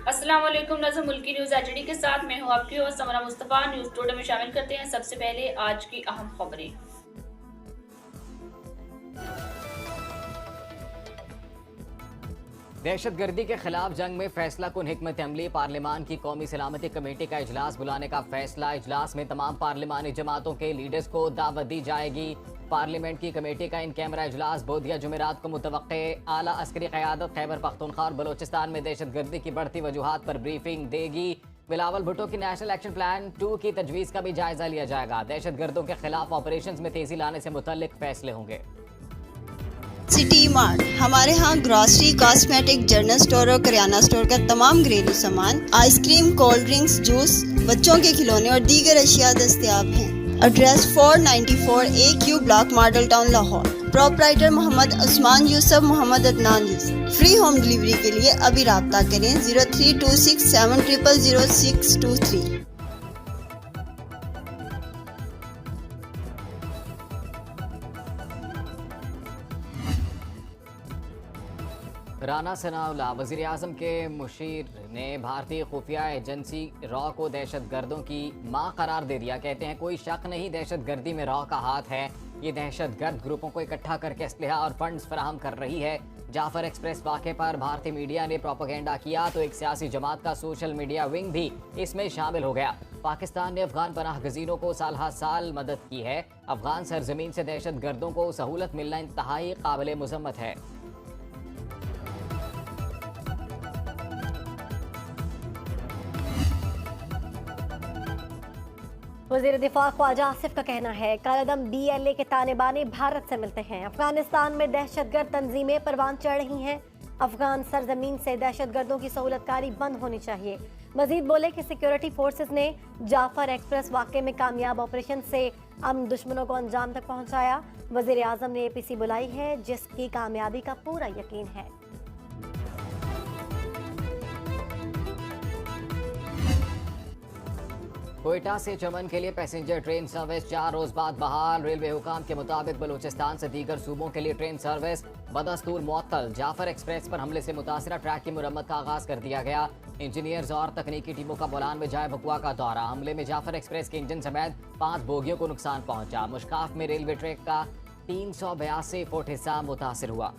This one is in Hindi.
अस्सलाम वालेकुम। नज़र मुल्की न्यूज़ एचडी के साथ मैं हूँ आपकी होस्ट समरा मुस्तफ़ा। न्यूज़ टुडे में शामिल करते हैं सबसे पहले आज की अहम खबरें। दहशतगर्दी के खिलाफ जंग में फैसला कुन हिकमत अमली। पार्लिमान की कौमी सलामती कमेटी का इजलास बुलाने का फैसला। इजलास में तमाम पार्लिमानी जमातों के लीडर्स को दावत दी जाएगी। पार्लियामेंट की कमेटी का इन कैमरा इजलास बोधिया जुमेरात को मुतवक्के। आला अस्करी क़यादत खैबर पख्तूनख्वा और बलोचिस्तान में दहशतगर्दी की बढ़ती वजूहात पर ब्रीफिंग देगी। बिलावल भुट्टो की नेशनल एक्शन प्लान 2 की तजवीज़ का भी जायजा लिया जाएगा। दहशतगर्दों के खिलाफ ऑपरेशन में तेजी लाने से मुतल्लिक फैसले होंगे। सिटी मार्ट, हमारे यहाँ ग्रोसरी, कॉस्मेटिक, जनरल स्टोर और करियाना स्टोर का तमाम घरेलू सामान, आइसक्रीम, कोल्ड ड्रिंक्स, जूस, बच्चों के खिलौने और दीगर अशिया दस्तयाब हैं। Address 494 AQ block, model town, Lahore. Proprietor Mohammad Usman Yusuf, Mohammad Adnan Yusuf. Free home delivery के लिए अभी राब्ता करें 0326700623। राना सनाउल्लाह, वज़ीर आज़म के मुशीर ने भारतीय खुफिया एजेंसी रॉ को दहशतगर्दों की मां करार दे दिया। कहते हैं कोई शक नहीं दहशतगर्दी में रॉ का हाथ है। ये दहशतगर्द ग्रुपों को इकट्ठा करके असलहा और फंड्स फराहम कर रही है। जाफर एक्सप्रेस वाक़े पर भारतीय मीडिया ने प्रोपेगेंडा किया तो एक सियासी जमात का सोशल मीडिया विंग भी इसमें शामिल हो गया। पाकिस्तान ने अफगान पनाह गजीनों को साल हर साल मदद की है। अफगान सरजमीन से दहशतगर्दों को सहूलत मिलना इंतहाई काबिल मुज़म्मत है। वज़ीर दिफा ख्वाजा आसिफ का कहना है कालादम BLA के ताने बाने भारत से मिलते हैं। अफगानिस्तान में दहशतगर्द तंजीमें परवान चढ़ रही हैं। अफगान सरजमीन से दहशतगर्दों की सहूलतकारी बंद होनी चाहिए। मजीद बोले कि सिक्योरिटी फोर्सेस ने जाफर एक्सप्रेस वाक़े में कामयाब ऑपरेशन से अमन दुश्मनों को अंजाम तक पहुंचाया। वज़ीर आज़म ने APC बुलाई है जिसकी कामयाबी का पूरा यकीन है। कोयटा से चमन के लिए पैसेंजर ट्रेन सर्विस 4 रोज बाद बहाल। रेलवे हुकाम के मुताबिक बलूचिस्तान से दीगर सूबों के लिए ट्रेन सर्विस बदस्तूर मुअत्तल। जाफर एक्सप्रेस पर हमले से मुतासरा ट्रैक की मुरम्मत का आगाज कर दिया गया। इंजीनियर्स और तकनीकी टीमों का बोलान में जाए बकुआ का दौरा। हमले में जाफर एक्सप्रेस के इंजन समेत 5 बोगियों को नुकसान पहुंचा। मुश्काफ में रेलवे ट्रैक का 382 फुट हिस्सा मुतासर हुआ।